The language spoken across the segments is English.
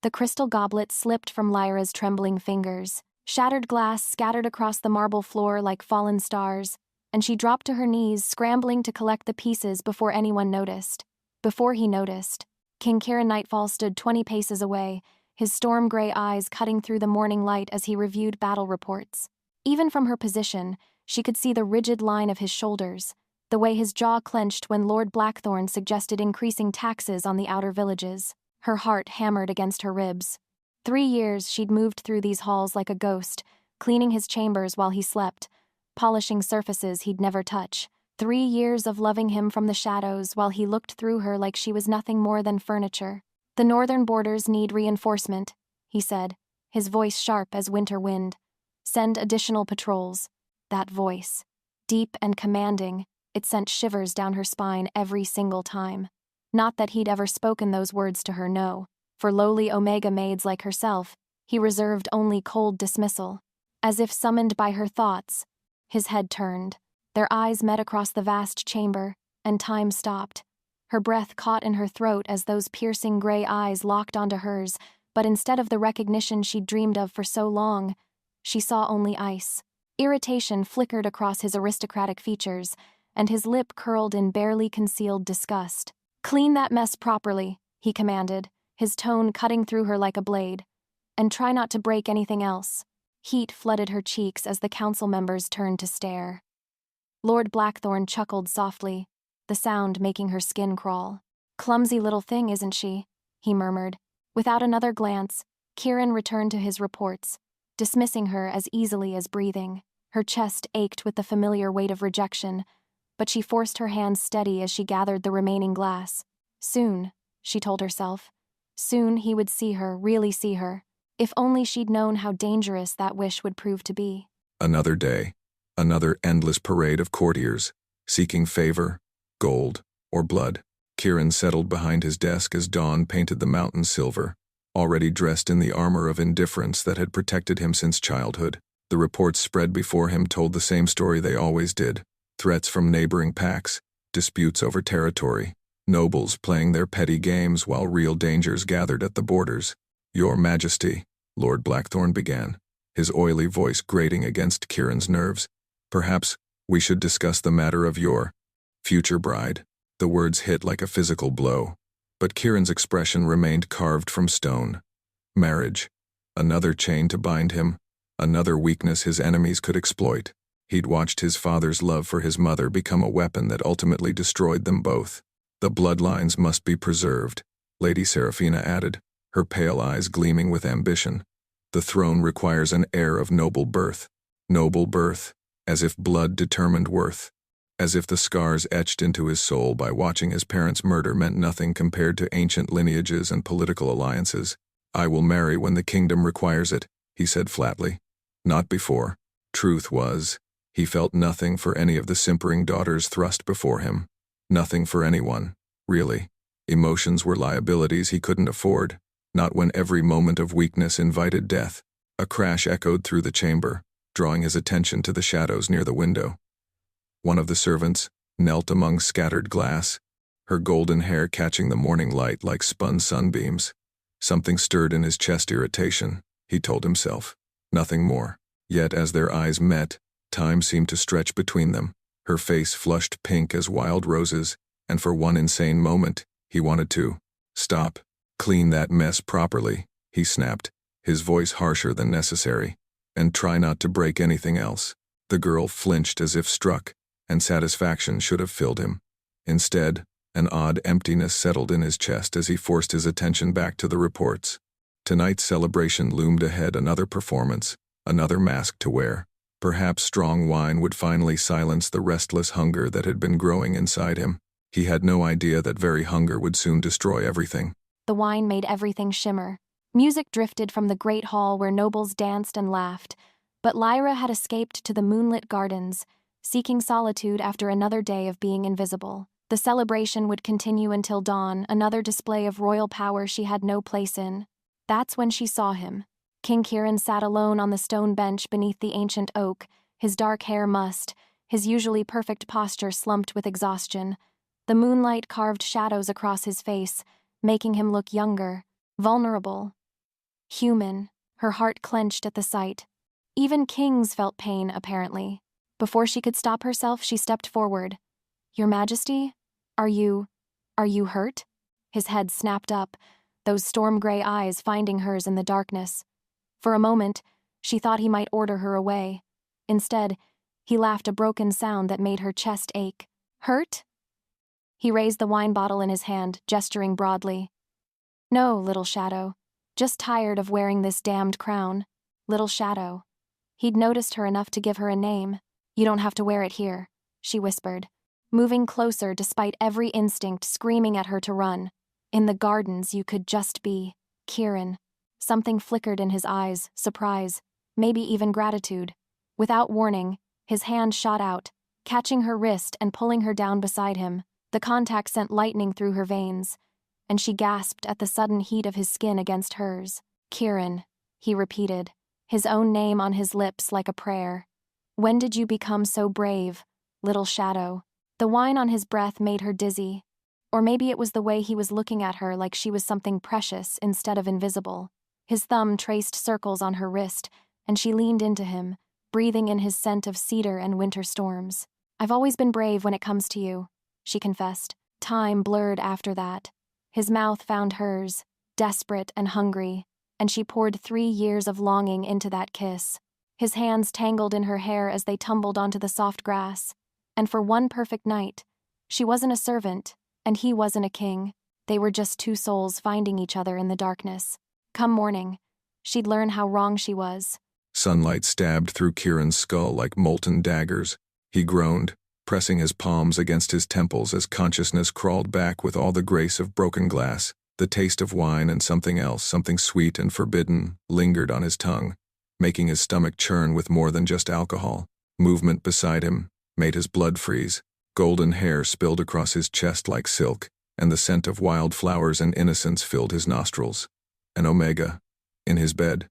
The crystal goblet slipped from Lyra's trembling fingers. Shattered glass scattered across the marble floor like fallen stars, and she dropped to her knees, scrambling to collect the pieces before anyone noticed. Before he noticed, King Kieran Nightfall stood 20 paces away, his storm-gray eyes cutting through the morning light as he reviewed battle reports. Even from her position, she could see the rigid line of his shoulders, the way his jaw clenched when Lord Blackthorn suggested increasing taxes on the outer villages. Her heart hammered against her ribs. 3 years she'd moved through these halls like a ghost, cleaning his chambers while he slept, polishing surfaces he'd never touch. 3 years of loving him from the shadows while he looked through her like she was nothing more than furniture. The northern borders need reinforcement, he said, his voice sharp as winter wind. Send additional patrols. That voice, deep and commanding, it sent shivers down her spine every single time. Not that he'd ever spoken those words to her, no. For lowly Omega maids like herself, he reserved only cold dismissal. As if summoned by her thoughts, his head turned. Their eyes met across the vast chamber, and time stopped. Her breath caught in her throat as those piercing gray eyes locked onto hers, but instead of the recognition she'd dreamed of for so long, she saw only ice. Irritation flickered across his aristocratic features, and his lip curled in barely concealed disgust. "Clean that mess properly," he commanded, his tone cutting through her like a blade. "And try not to break anything else." Heat flooded her cheeks as the council members turned to stare. Lord Blackthorn chuckled softly, the sound making her skin crawl. "Clumsy little thing, isn't she?" he murmured. Without another glance, Kieran returned to his reports, dismissing her as easily as breathing. Her chest ached with the familiar weight of rejection, but she forced her hands steady as she gathered the remaining glass. Soon, she told herself. Soon he would see her, really see her. If only she'd known how dangerous that wish would prove to be. Another day. Another endless parade of courtiers, seeking favor, gold, or blood. Kieran settled behind his desk as dawn painted the mountain silver, already dressed in the armor of indifference that had protected him since childhood. The reports spread before him told the same story they always did. Threats from neighboring packs, disputes over territory, nobles playing their petty games while real dangers gathered at the borders. "Your Majesty," Lord Blackthorn began, his oily voice grating against Kieran's nerves. "Perhaps we should discuss the matter of your future bride." The words hit like a physical blow, but Kieran's expression remained carved from stone. Marriage. Another chain to bind him, another weakness his enemies could exploit. He'd watched his father's love for his mother become a weapon that ultimately destroyed them both. "The bloodlines must be preserved," Lady Seraphina added, her pale eyes gleaming with ambition. "The throne requires an heir of noble birth." Noble birth, as if blood determined worth. As if the scars etched into his soul by watching his parents' murder meant nothing compared to ancient lineages and political alliances. "I will marry when the kingdom requires it," he said flatly. Not before. Truth was, he felt nothing for any of the simpering daughters thrust before him. Nothing for anyone, really. Emotions were liabilities he couldn't afford, not when every moment of weakness invited death. A crash echoed through the chamber, drawing his attention to the shadows near the window. One of the servants knelt among scattered glass, her golden hair catching the morning light like spun sunbeams. Something stirred in his chest irritation, he told himself. Nothing more. Yet as their eyes met, time seemed to stretch between them. Her face flushed pink as wild roses, and for one insane moment, he wanted to stop. "Clean that mess properly," he snapped, his voice harsher than necessary. "And try not to break anything else." The girl flinched as if struck, and satisfaction should have filled him. Instead, an odd emptiness settled in his chest as he forced his attention back to the reports. Tonight's celebration loomed ahead, another performance, another mask to wear. Perhaps strong wine would finally silence the restless hunger that had been growing inside him. He had no idea that very hunger would soon destroy everything. The wine made everything shimmer. Music drifted from the great hall where nobles danced and laughed, but Lyra had escaped to the moonlit gardens, seeking solitude after another day of being invisible. The celebration would continue until dawn, another display of royal power she had no place in. That's when she saw him. King Kieran sat alone on the stone bench beneath the ancient oak, his dark hair mussed, his usually perfect posture slumped with exhaustion. The moonlight carved shadows across his face, making him look younger, vulnerable, Human. Her heart clenched at the sight. Even kings felt pain, apparently. Before she could stop herself, she stepped forward. "Your Majesty? Are you hurt?" His head snapped up, those storm-gray eyes finding hers in the darkness. For a moment, she thought he might order her away. Instead, he laughed a broken sound that made her chest ache. "Hurt?" He raised the wine bottle in his hand, gesturing broadly. "No, little shadow. Just tired of wearing this damned crown. Little shadow." He'd noticed her enough to give her a name. "You don't have to wear it here," she whispered, moving closer despite every instinct screaming at her to run. "In the gardens you could just be Kieran." Something flickered in his eyes, surprise, maybe even gratitude. Without warning, his hand shot out, catching her wrist and pulling her down beside him. The contact sent lightning through her veins, and she gasped at the sudden heat of his skin against hers. "Kieran," he repeated, his own name on his lips like a prayer. "When did you become so brave, little shadow?" The wine on his breath made her dizzy. Or maybe it was the way he was looking at her like she was something precious instead of invisible. His thumb traced circles on her wrist, and she leaned into him, breathing in his scent of cedar and winter storms. "I've always been brave when it comes to you," she confessed. Time blurred after that. His mouth found hers, desperate and hungry, and she poured 3 years of longing into that kiss. His hands tangled in her hair as they tumbled onto the soft grass. And for one perfect night, she wasn't a servant, and he wasn't a king. They were just two souls finding each other in the darkness. Come morning, she'd learn how wrong she was. Sunlight stabbed through Kieran's skull like molten daggers. He groaned, pressing his palms against his temples as consciousness crawled back with all the grace of broken glass. The taste of wine and something else, something sweet and forbidden, lingered on his tongue, making his stomach churn with more than just alcohol. Movement beside him made his blood freeze. Golden hair spilled across his chest like silk, and the scent of wild flowers and innocence filled his nostrils. An Omega. In his bed.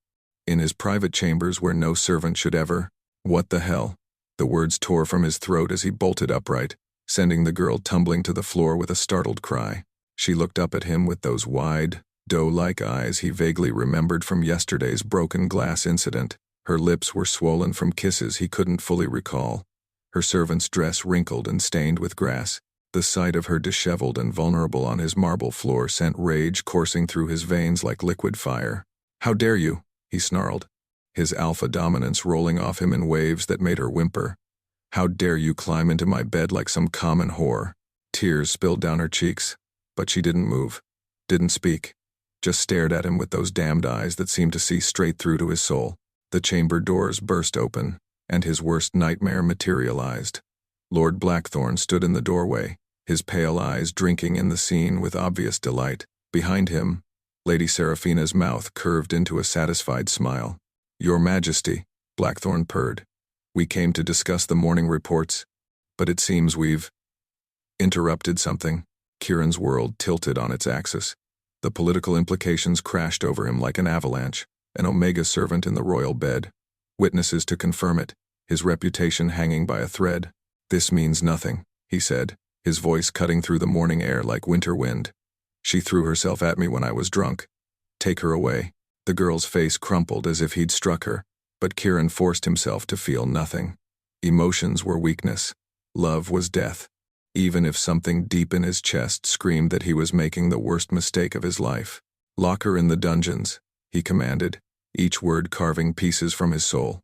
In his private chambers where no servant should ever. What the hell? The words tore from his throat as he bolted upright, sending the girl tumbling to the floor with a startled cry. She looked up at him with those wide, doe-like eyes he vaguely remembered from yesterday's broken glass incident. Her lips were swollen from kisses he couldn't fully recall. Her servant's dress wrinkled and stained with grass. The sight of her disheveled and vulnerable on his marble floor sent rage coursing through his veins like liquid fire. "How dare you?" he snarled, his alpha dominance rolling off him in waves that made her whimper. "How dare you climb into my bed like some common whore?" Tears spilled down her cheeks, but she didn't move, didn't speak, just stared at him with those damned eyes that seemed to see straight through to his soul. The chamber doors burst open, and his worst nightmare materialized. Lord Blackthorn stood in the doorway, his pale eyes drinking in the scene with obvious delight. Behind him, Lady Seraphina's mouth curved into a satisfied smile. "Your Majesty," Blackthorn purred. "We came to discuss the morning reports, but it seems we've interrupted something." Kieran's world tilted on its axis. The political implications crashed over him like an avalanche. An Omega servant in the royal bed. Witnesses to confirm it, his reputation hanging by a thread. "This means nothing," he said, his voice cutting through the morning air like winter wind. "She threw herself at me when I was drunk. Take her away." The girl's face crumpled as if he'd struck her, but Kieran forced himself to feel nothing. Emotions were weakness. Love was death. Even if something deep in his chest screamed that he was making the worst mistake of his life. "Lock her in the dungeons," he commanded, each word carving pieces from his soul.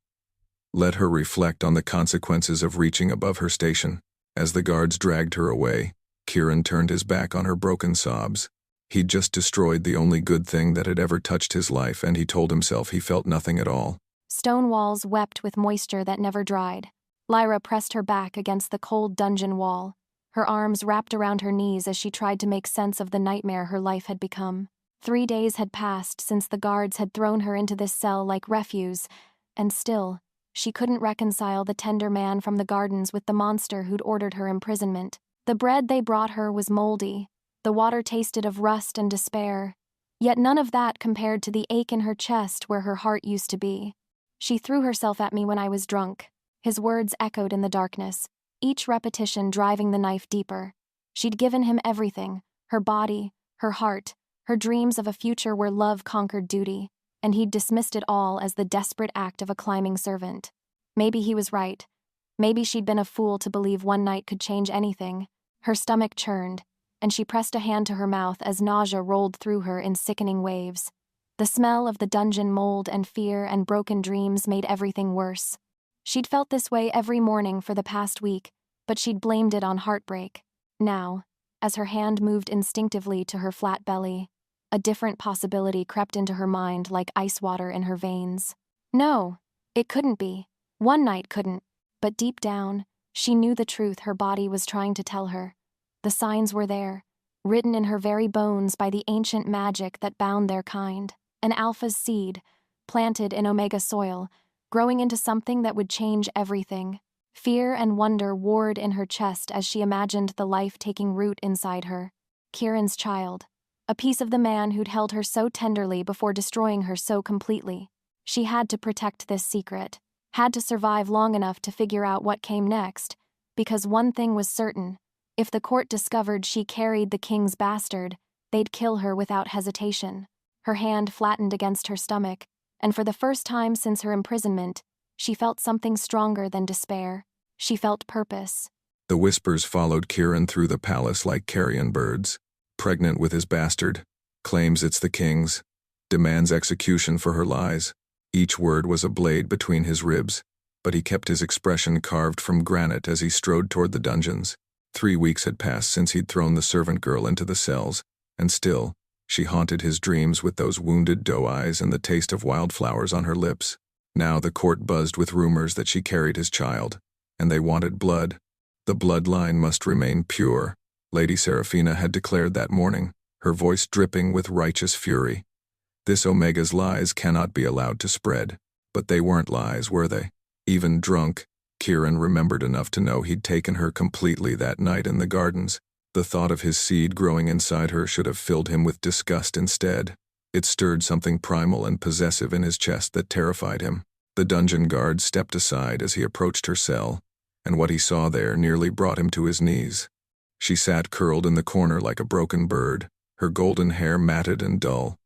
Let her reflect on the consequences of reaching above her station. As the guards dragged her away, Kieran turned his back on her broken sobs. He'd just destroyed the only good thing that had ever touched his life, and he told himself he felt nothing at all. Stone walls wept with moisture that never dried. Lyra pressed her back against the cold dungeon wall, her arms wrapped around her knees as she tried to make sense of the nightmare her life had become. 3 days had passed since the guards had thrown her into this cell like refuse, and still, she couldn't reconcile the tender man from the gardens with the monster who'd ordered her imprisonment. The bread they brought her was moldy. The water tasted of rust and despair. Yet none of that compared to the ache in her chest where her heart used to be. "She threw herself at me when I was drunk." His words echoed in the darkness, each repetition driving the knife deeper. She'd given him everything, her body, her heart, her dreams of a future where love conquered duty, and he'd dismissed it all as the desperate act of a climbing servant. Maybe he was right. Maybe she'd been a fool to believe one night could change anything. Her stomach churned, and she pressed a hand to her mouth as nausea rolled through her in sickening waves. The smell of the dungeon mold and fear and broken dreams made everything worse. She'd felt this way every morning for the past week, but she'd blamed it on heartbreak. Now, as her hand moved instinctively to her flat belly, a different possibility crept into her mind like ice water in her veins. No, it couldn't be. One night couldn't. But deep down, she knew the truth her body was trying to tell her. The signs were there, written in her very bones by the ancient magic that bound their kind. An alpha's seed, planted in Omega soil, growing into something that would change everything. Fear and wonder warred in her chest as she imagined the life taking root inside her. Kieran's child, a piece of the man who'd held her so tenderly before destroying her so completely. She had to protect this secret. Had to survive long enough to figure out what came next, because one thing was certain: if the court discovered she carried the king's bastard, they'd kill her without hesitation. Her hand flattened against her stomach, and for the first time since her imprisonment, she felt something stronger than despair. She felt purpose. The whispers followed Kieran through the palace like carrion birds. Pregnant with his bastard, claims it's the king's, demands execution for her lies. Each word was a blade between his ribs, but he kept his expression carved from granite as he strode toward the dungeons. 3 weeks had passed since he'd thrown the servant girl into the cells, and still, she haunted his dreams with those wounded doe eyes and the taste of wildflowers on her lips. Now the court buzzed with rumors that she carried his child, and they wanted blood. The bloodline must remain pure, Lady Seraphina had declared that morning, her voice dripping with righteous fury. This Omega's lies cannot be allowed to spread. But they weren't lies, were they? Even drunk, Kieran remembered enough to know he'd taken her completely that night in the gardens. The thought of his seed growing inside her should have filled him with disgust instead. It stirred something primal and possessive in his chest that terrified him. The dungeon guard stepped aside as he approached her cell, and what he saw there nearly brought him to his knees. She sat curled in the corner like a broken bird, her golden hair matted and dull,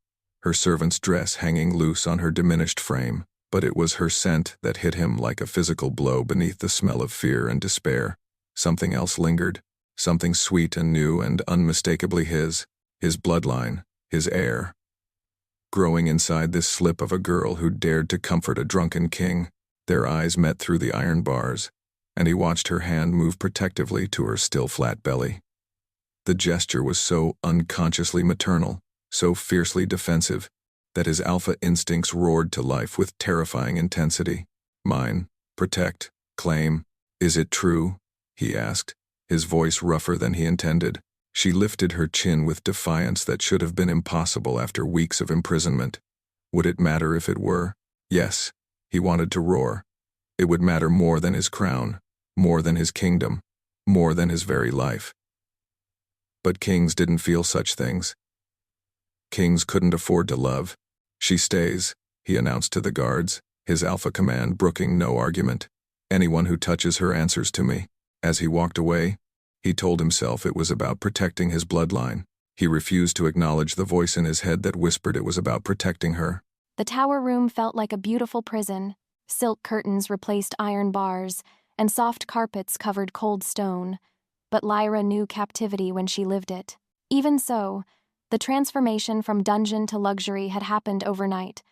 her servant's dress hanging loose on her diminished frame, but it was her scent that hit him like a physical blow beneath the smell of fear and despair. Something else lingered, something sweet and new and unmistakably his bloodline, his heir. Growing inside this slip of a girl who dared to comfort a drunken king, their eyes met through the iron bars, and he watched her hand move protectively to her still flat belly. The gesture was so unconsciously maternal, so fiercely defensive, that his alpha instincts roared to life with terrifying intensity. Mine, protect, claim. Is it true? He asked, his voice rougher than he intended. She lifted her chin with defiance that should have been impossible after weeks of imprisonment. Would it matter if it were? Yes, he wanted to roar. It would matter more than his crown, more than his kingdom, more than his very life. But kings didn't feel such things. Kings couldn't afford to love. She stays, he announced to the guards, his alpha command brooking no argument. Anyone who touches her answers to me. As he walked away, he told himself it was about protecting his bloodline. He refused to acknowledge the voice in his head that whispered it was about protecting her. The tower room felt like a beautiful prison. Silk curtains replaced iron bars, and soft carpets covered cold stone. But Lyra knew captivity when she lived it. Even so, the transformation from dungeon to luxury had happened overnight.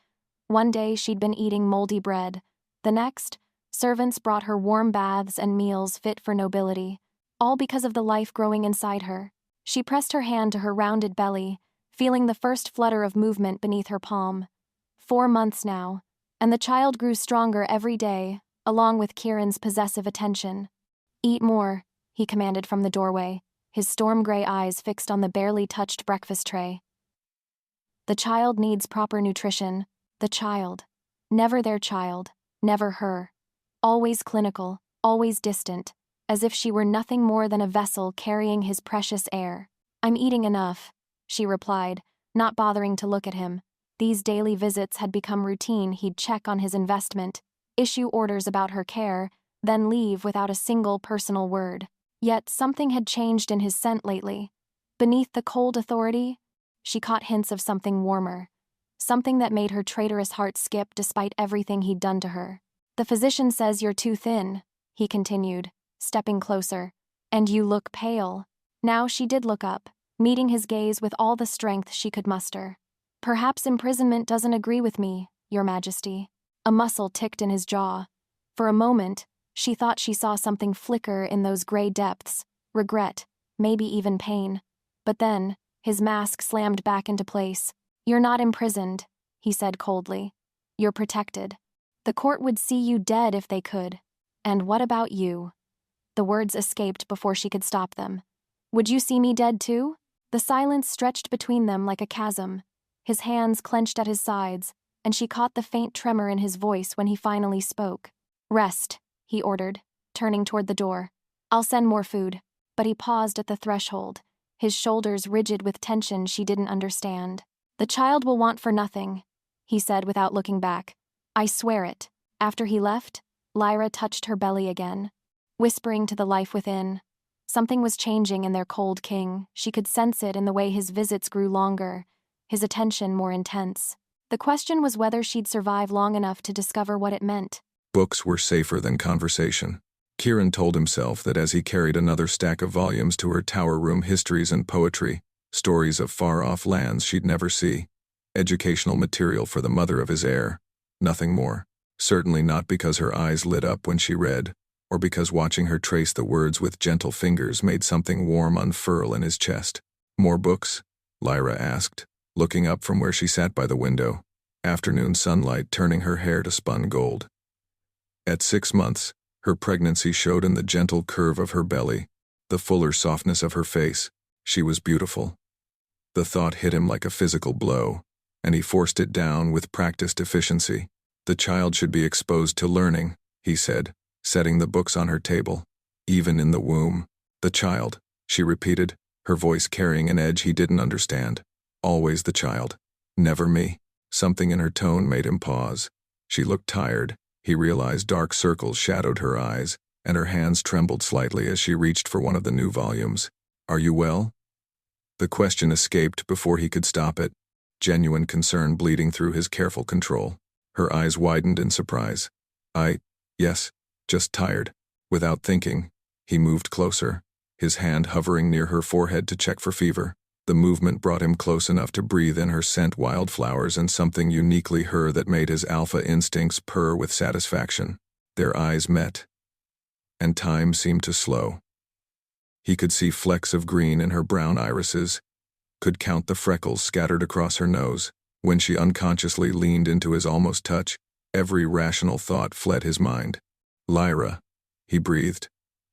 One day she'd been eating moldy bread. The next, servants brought her warm baths and meals fit for nobility, all because of the life growing inside her. She pressed her hand to her rounded belly, feeling the first flutter of movement beneath her palm. 4 months now, and the child grew stronger every day, along with Kieran's possessive attention. "Eat more," he commanded from the doorway, his storm-gray eyes fixed on the barely touched breakfast tray. The child needs proper nutrition. The child. Never their child, never her. Always clinical, always distant, as if she were nothing more than a vessel carrying his precious air. "I'm eating enough," she replied, not bothering to look at him. These daily visits had become routine. He'd check on his investment, issue orders about her care, then leave without a single personal word. Yet something had changed in his scent lately. Beneath the cold authority, she caught hints of something warmer, something that made her traitorous heart skip despite everything he'd done to her. "The physician says you're too thin," he continued, stepping closer. "And you look pale." Now she did look up, meeting his gaze with all the strength she could muster. "Perhaps imprisonment doesn't agree with me, Your Majesty." A muscle ticked in his jaw. For a moment, she thought she saw something flicker in those gray depths, regret, maybe even pain. But then, his mask slammed back into place. "You're not imprisoned," he said coldly. "You're protected. The court would see you dead if they could. And what about you?" The words escaped before she could stop them. "Would you see me dead too?" The silence stretched between them like a chasm. His hands clenched at his sides, and she caught the faint tremor in his voice when he finally spoke. "Rest," he ordered, turning toward the door. "I'll send more food." But he paused at the threshold, his shoulders rigid with tension she didn't understand. "The child will want for nothing," he said without looking back. "I swear it." After he left, Lyra touched her belly again, whispering to the life within. Something was changing in their cold king. She could sense it in the way his visits grew longer, his attention more intense. The question was whether she'd survive long enough to discover what it meant. Books were safer than conversation. Kieran told himself that as he carried another stack of volumes to her tower room, histories and poetry, stories of far-off lands she'd never see. Educational material for the mother of his heir. Nothing more. Certainly not because her eyes lit up when she read, or because watching her trace the words with gentle fingers made something warm unfurl in his chest. "More books?" Lyra asked, looking up from where she sat by the window, afternoon sunlight turning her hair to spun gold. At 6 months, her pregnancy showed in the gentle curve of her belly, the fuller softness of her face. She was beautiful. The thought hit him like a physical blow, and he forced it down with practiced efficiency. "The child should be exposed to learning," he said, setting the books on her table. "Even in the womb." "The child," she repeated, her voice carrying an edge he didn't understand. "Always the child. Never me." Something in her tone made him pause. She looked tired. He realized dark circles shadowed her eyes, and her hands trembled slightly as she reached for one of the new volumes. "Are you well?" The question escaped before he could stop it, genuine concern bleeding through his careful control. Her eyes widened in surprise. Yes, just tired." Without thinking, he moved closer, his hand hovering near her forehead to check for fever. The movement brought him close enough to breathe in her scent, wildflowers, and something uniquely her that made his alpha instincts purr with satisfaction. Their eyes met, and time seemed to slow. He could see flecks of green in her brown irises, could count the freckles scattered across her nose. When she unconsciously leaned into his almost touch, every rational thought fled his mind. "Lyra," he breathed,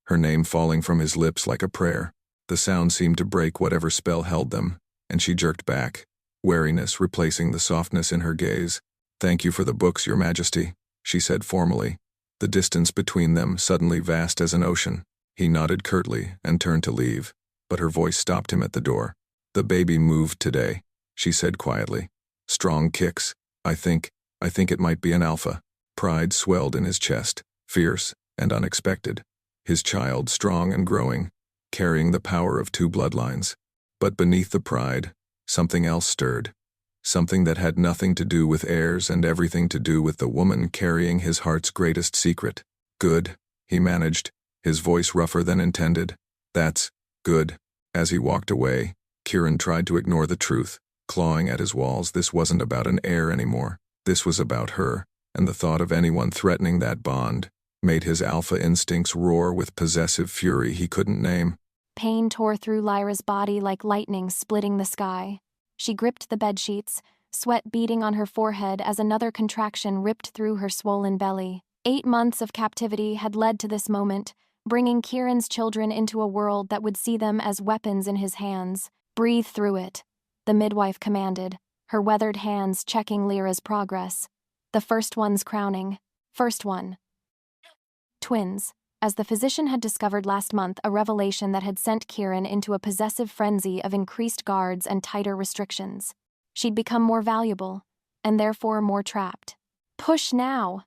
her name falling from his lips like a prayer. The sound seemed to break whatever spell held them, and she jerked back, wariness replacing the softness in her gaze. "Thank you for the books, Your Majesty," she said formally, the distance between them suddenly vast as an ocean. He nodded curtly and turned to leave, but her voice stopped him at the door. "The baby moved today," she said quietly. "Strong kicks. I think it might be an alpha." Pride swelled in his chest, fierce and unexpected. His child strong and growing, carrying the power of 2 bloodlines. But beneath the pride, something else stirred. Something that had nothing to do with heirs and everything to do with the woman carrying his heart's greatest secret. "Good," he managed, his voice rougher than intended. "That's good." As he walked away, Kieran tried to ignore the truth, clawing at his walls. This wasn't about an heir anymore. This was about her, and the thought of anyone threatening that bond made his alpha instincts roar with possessive fury he couldn't name. Pain tore through Lyra's body like lightning splitting the sky. She gripped the bedsheets, sweat beading on her forehead as another contraction ripped through her swollen belly. 8 months of captivity had led to this moment, bringing Kieran's children into a world that would see them as weapons in his hands. "Breathe through it," the midwife commanded, her weathered hands checking Lyra's progress. The first one's crowning. First one. Twins, as the physician had discovered last month, a revelation that had sent Kieran into a possessive frenzy of increased guards and tighter restrictions. She'd become more valuable, and therefore more trapped. "Push now!"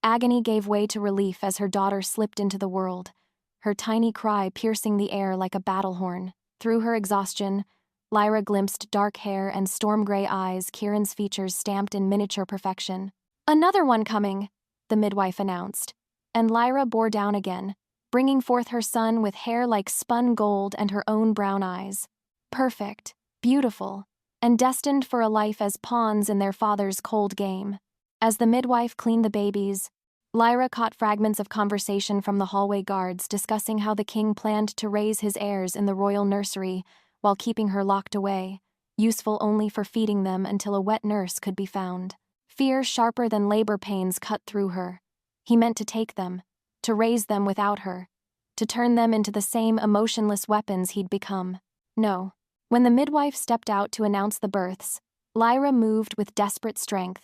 Agony gave way to relief as her daughter slipped into the world, her tiny cry piercing the air like a battle horn. Through her exhaustion, Lyra glimpsed dark hair and storm-gray eyes, Kieran's features stamped in miniature perfection. "Another one coming," the midwife announced, and Lyra bore down again, bringing forth her son with hair like spun gold and her own brown eyes. Perfect, beautiful, and destined for a life as pawns in their father's cold game. As the midwife cleaned the babies, Lyra caught fragments of conversation from the hallway guards discussing how the king planned to raise his heirs in the royal nursery while keeping her locked away, useful only for feeding them until a wet nurse could be found. Fear sharper than labor pains cut through her. He meant to take them, to raise them without her, to turn them into the same emotionless weapons he'd become. No. When the midwife stepped out to announce the births, Lyra moved with desperate strength.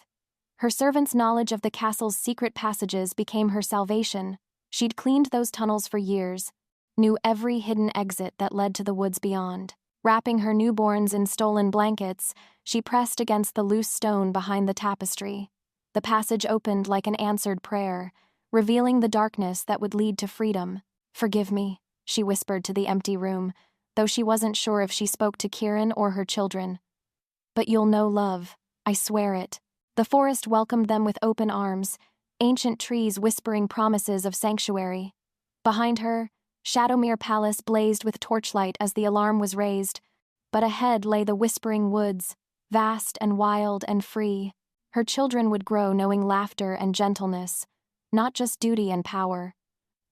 Her servant's knowledge of the castle's secret passages became her salvation. She'd cleaned those tunnels for years, knew every hidden exit that led to the woods beyond. Wrapping her newborns in stolen blankets, she pressed against the loose stone behind the tapestry. The passage opened like an answered prayer, revealing the darkness that would lead to freedom. "Forgive me," she whispered to the empty room, though she wasn't sure if she spoke to Kieran or her children. "But you'll know love, I swear it." The forest welcomed them with open arms, ancient trees whispering promises of sanctuary. Behind her, Shadowmere Palace blazed with torchlight as the alarm was raised, but ahead lay the whispering woods, vast and wild and free. Her children would grow knowing laughter and gentleness, not just duty and power.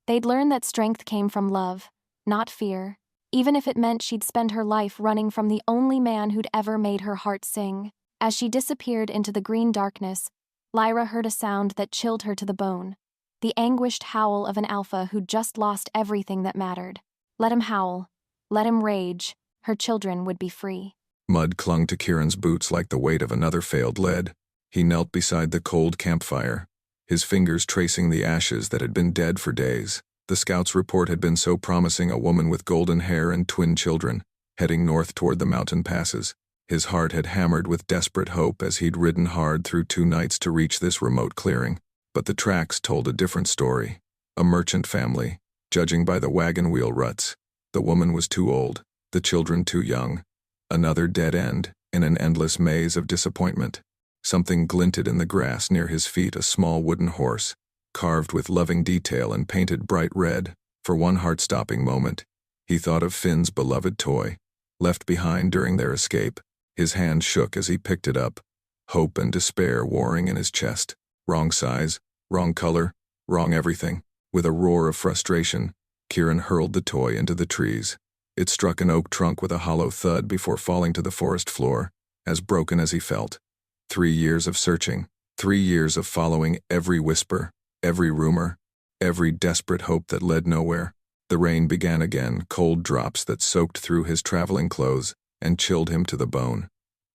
They'd learn that strength came from love, not fear, even if it meant she'd spend her life running from the only man who'd ever made her heart sing. As she disappeared into the green darkness, Lyra heard a sound that chilled her to the bone. The anguished howl of an alpha who'd just lost everything that mattered. Let him howl. Let him rage. Her children would be free. Mud clung to Kieran's boots like the weight of another failed lead. He knelt beside the cold campfire, his fingers tracing the ashes that had been dead for days. The scout's report had been so promising, a woman with golden hair and twin children, heading north toward the mountain passes. His heart had hammered with desperate hope as he'd ridden hard through 2 nights to reach this remote clearing. But the tracks told a different story. A merchant family, judging by the wagon wheel ruts. The woman was too old, the children too young. Another dead end, in an endless maze of disappointment. Something glinted in the grass near his feet, a small wooden horse, carved with loving detail and painted bright red. For one heart-stopping moment, he thought of Finn's beloved toy, left behind during their escape. His hand shook as he picked it up, hope and despair warring in his chest. Wrong size, wrong color, wrong everything. With a roar of frustration, Kieran hurled the toy into the trees. It struck an oak trunk with a hollow thud before falling to the forest floor, as broken as he felt. 3 years of searching, 3 years of following every whisper, every rumor, every desperate hope that led nowhere. The rain began again, cold drops that soaked through his traveling clothes and chilled him to the bone.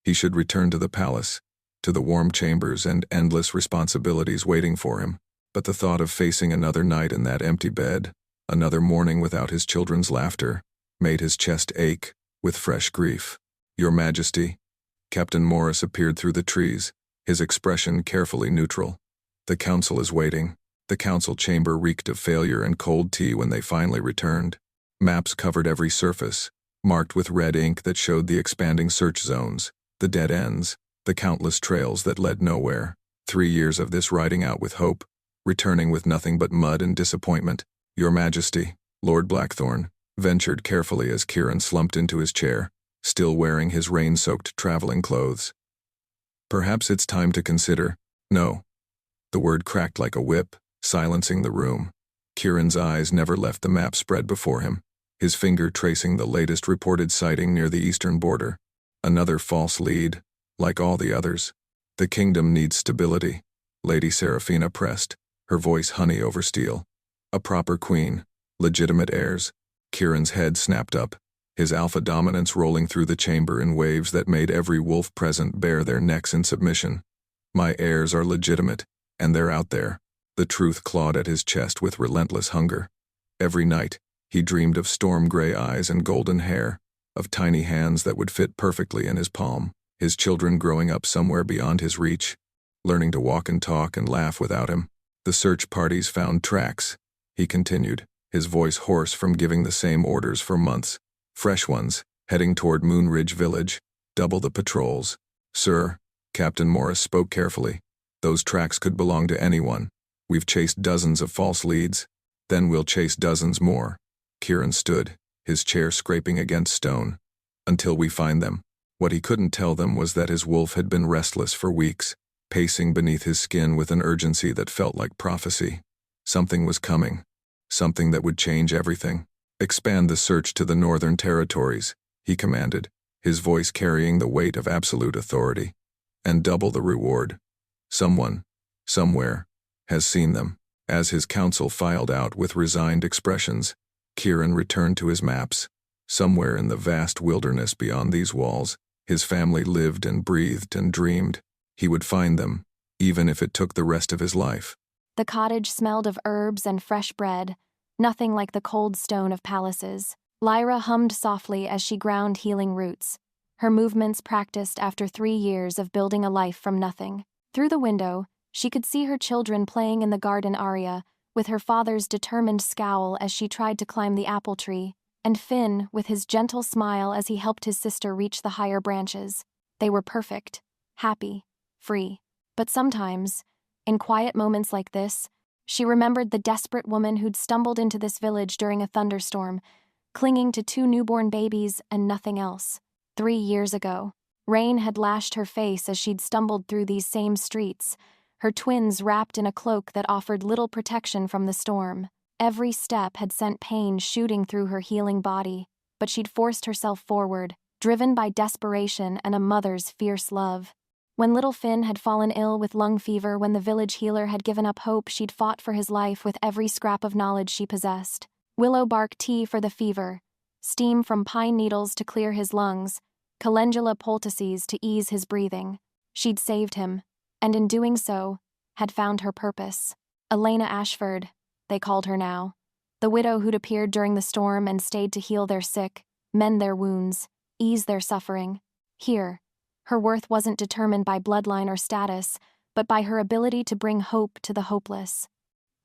He should return to the palace, to the warm chambers and endless responsibilities waiting for him. But the thought of facing another night in that empty bed, another morning without his children's laughter, made his chest ache with fresh grief. "Your Majesty." Captain Morris appeared through the trees, his expression carefully neutral. "The council is waiting." The council chamber reeked of failure and cold tea when they finally returned. Maps covered every surface, marked with red ink that showed the expanding search zones, the dead ends, the countless trails that led nowhere. 3 years of this riding out with hope, returning with nothing but mud and disappointment. "Your Majesty," Lord Blackthorn ventured carefully as Kieran slumped into his chair, still wearing his rain-soaked traveling clothes. "Perhaps it's time to consider." "No." The word cracked like a whip, silencing the room. Kieran's eyes never left the map spread before him, his finger tracing the latest reported sighting near the eastern border. Another false lead, like all the others. "The kingdom needs stability," Lady Seraphina pressed, her voice honey over steel. "A proper queen, legitimate heirs." Kieran's head snapped up, his alpha dominance rolling through the chamber in waves that made every wolf present bare their necks in submission. "My heirs are legitimate, and they're out there." The truth clawed at his chest with relentless hunger. Every night, he dreamed of storm-gray eyes and golden hair, of tiny hands that would fit perfectly in his palm, his children growing up somewhere beyond his reach, learning to walk and talk and laugh without him. "The search parties found tracks," he continued, his voice hoarse from giving the same orders for months. "Fresh ones, heading toward Moonridge Village, double the patrols. Sir, Captain Morris spoke carefully. Those tracks could belong to anyone. We've chased dozens of false leads. Then we'll chase dozens more. Kieran stood, his chair scraping against stone. Until we find them. What he couldn't tell them was that his wolf had been restless for weeks, pacing beneath his skin with an urgency that felt like prophecy. Something was coming. Something that would change everything. Expand the search to the Northern Territories, he commanded, his voice carrying the weight of absolute authority. And double the reward. Someone, somewhere, has seen them. As his counsel filed out with resigned expressions, Kieran returned to his maps. Somewhere in the vast wilderness beyond these walls, his family lived and breathed and dreamed. He would find them, even if it took the rest of his life. The cottage smelled of herbs and fresh bread, nothing like the cold stone of palaces. Lyra hummed softly as she ground healing roots, her movements practiced after 3 years of building a life from nothing. Through the window, she could see her children playing in the garden area, with her father's determined scowl as she tried to climb the apple tree, and Finn with his gentle smile as he helped his sister reach the higher branches. They were perfect, happy, free. But sometimes, in quiet moments like this, she remembered the desperate woman who'd stumbled into this village during a thunderstorm, clinging to 2 newborn babies and nothing else. 3 years ago, rain had lashed her face as she'd stumbled through these same streets, her twins wrapped in a cloak that offered little protection from the storm. Every step had sent pain shooting through her healing body, but she'd forced herself forward, driven by desperation and a mother's fierce love. When little Finn had fallen ill with lung fever, when the village healer had given up hope, she'd fought for his life with every scrap of knowledge she possessed. Willow bark tea for the fever, steam from pine needles to clear his lungs, calendula poultices to ease his breathing. She'd saved him, and in doing so, had found her purpose. Elena Ashford, they called her now, the widow who'd appeared during the storm and stayed to heal their sick, mend their wounds, ease their suffering. Here, her worth wasn't determined by bloodline or status, but by her ability to bring hope to the hopeless.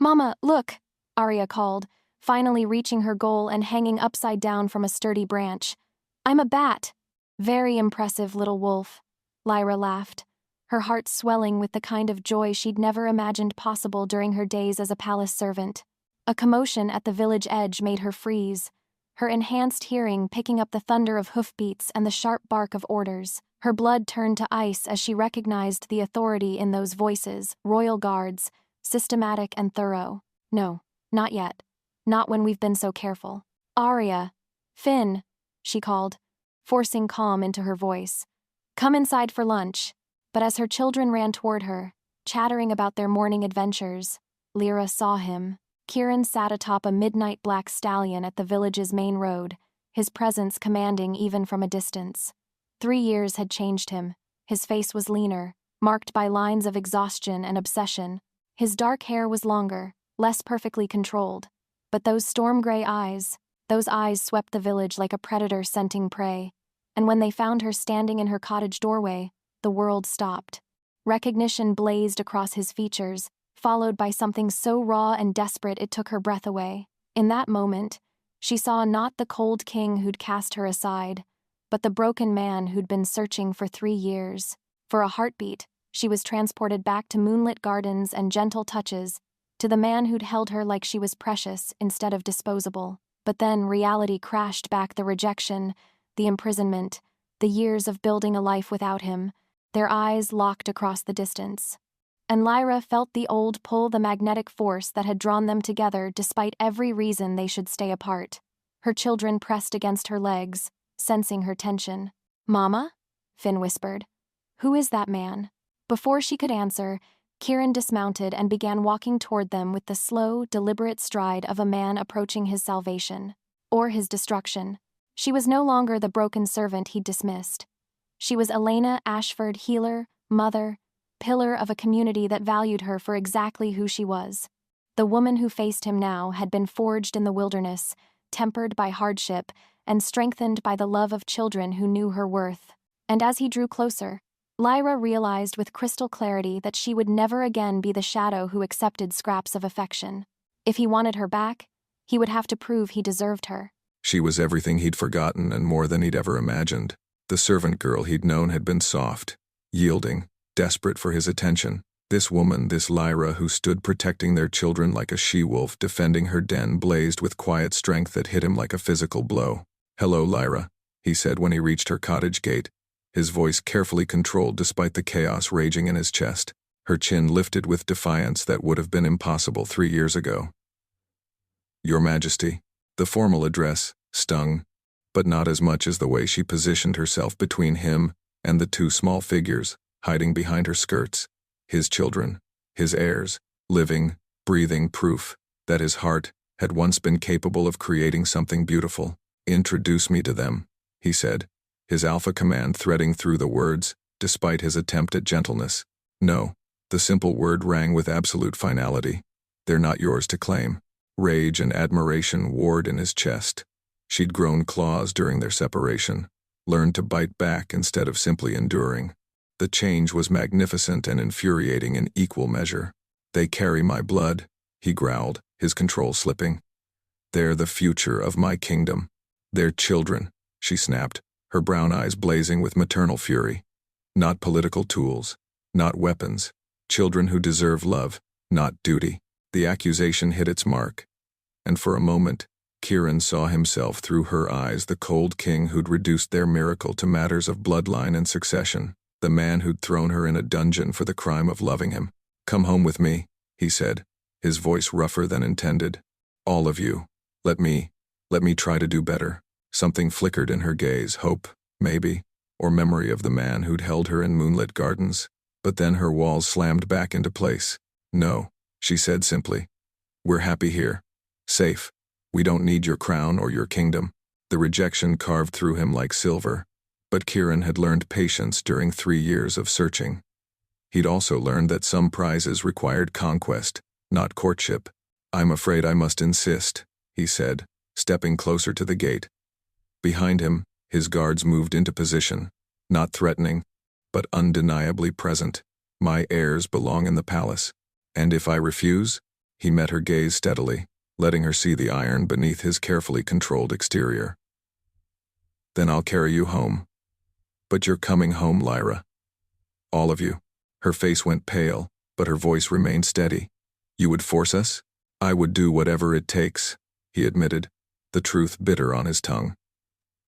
"Mama, look," Arya called, finally reaching her goal and hanging upside down from a sturdy branch. "I'm a bat." "Very impressive, little wolf," Lyra laughed, her heart swelling with the kind of joy she'd never imagined possible during her days as a palace servant. A commotion at the village edge made her freeze, her enhanced hearing picking up the thunder of hoofbeats and the sharp bark of orders. Her blood turned to ice as she recognized the authority in those voices, royal guards, systematic and thorough. "No, not yet. Not when we've been so careful." "Arya, Finn," she called, forcing calm into her voice. "Come inside for lunch." But as her children ran toward her, chattering about their morning adventures, Lyra saw him. Kieran sat atop a midnight black stallion at the village's main road, his presence commanding even from a distance. 3 years had changed him. His face was leaner, marked by lines of exhaustion and obsession. His dark hair was longer, less perfectly controlled. But those storm-gray eyes, those eyes swept the village like a predator scenting prey. And when they found her standing in her cottage doorway, the world stopped. Recognition blazed across his features, followed by something so raw and desperate it took her breath away. In that moment, she saw not the cold king who'd cast her aside, but the broken man who'd been searching for 3 years. For a heartbeat, she was transported back to moonlit gardens and gentle touches, to the man who'd held her like she was precious instead of disposable. But then reality crashed back, the rejection, the imprisonment, the years of building a life without him. Their eyes locked across the distance. And Lyra felt the old pull, the magnetic force that had drawn them together despite every reason they should stay apart. Her children pressed against her legs, sensing her tension. "Mama?" Finn whispered. "Who is that man?" Before she could answer, Kieran dismounted and began walking toward them with the slow, deliberate stride of a man approaching his salvation. Or his destruction. She was no longer the broken servant he'd dismissed. She was Elena Ashford, healer, mother, pillar of a community that valued her for exactly who she was. The woman who faced him now had been forged in the wilderness, tempered by hardship, and strengthened by the love of children who knew her worth. And as he drew closer, Lyra realized with crystal clarity that she would never again be the shadow who accepted scraps of affection. If he wanted her back, he would have to prove he deserved her. She was everything he'd forgotten and more than he'd ever imagined. The servant girl he'd known had been soft, yielding, desperate for his attention. This woman, this Lyra, who stood protecting their children like a she-wolf defending her den, blazed with quiet strength that hit him like a physical blow. "Hello, Lyra," he said when he reached her cottage gate, his voice carefully controlled despite the chaos raging in his chest. Her chin lifted with defiance that would have been impossible 3 years ago. "Your Majesty." The formal address stung, but not as much as the way she positioned herself between him and the two small figures hiding behind her skirts. His children, his heirs, living, breathing proof that his heart had once been capable of creating something beautiful. "Introduce me to them," he said, his alpha command threading through the words, despite his attempt at gentleness. "No." The simple word rang with absolute finality. "They're not yours to claim." Rage and admiration warred in his chest. She'd grown claws during their separation, learned to bite back instead of simply enduring. The change was magnificent and infuriating in equal measure. "They carry my blood," he growled, his control slipping. "They're the future of my kingdom." "They're children," she snapped, her brown eyes blazing with maternal fury. "Not political tools, not weapons. Children who deserve love, not duty." The accusation hit its mark, and for a moment, Kieran saw himself through her eyes, the cold king who'd reduced their miracle to matters of bloodline and succession, the man who'd thrown her in a dungeon for the crime of loving him. "Come home with me," he said, his voice rougher than intended. "All of you. Let me try to do better." Something flickered in her gaze, hope, maybe, or memory of the man who'd held her in moonlit gardens. But then her walls slammed back into place. "No," she said simply. "We're happy here. Safe. We don't need your crown or your kingdom." The rejection carved through him like silver, but Kieran had learned patience during 3 years of searching. He'd also learned that some prizes required conquest, not courtship. "I'm afraid I must insist," he said, stepping closer to the gate. Behind him, his guards moved into position, not threatening, but undeniably present. "My heirs belong in the palace. And if I refuse?" He met her gaze steadily, letting her see the iron beneath his carefully controlled exterior. "Then I'll carry you home." "But you're coming home, Lyra. All of you." Her face went pale, but her voice remained steady. "You would force us?" "I would do whatever it takes," he admitted, the truth bitter on his tongue.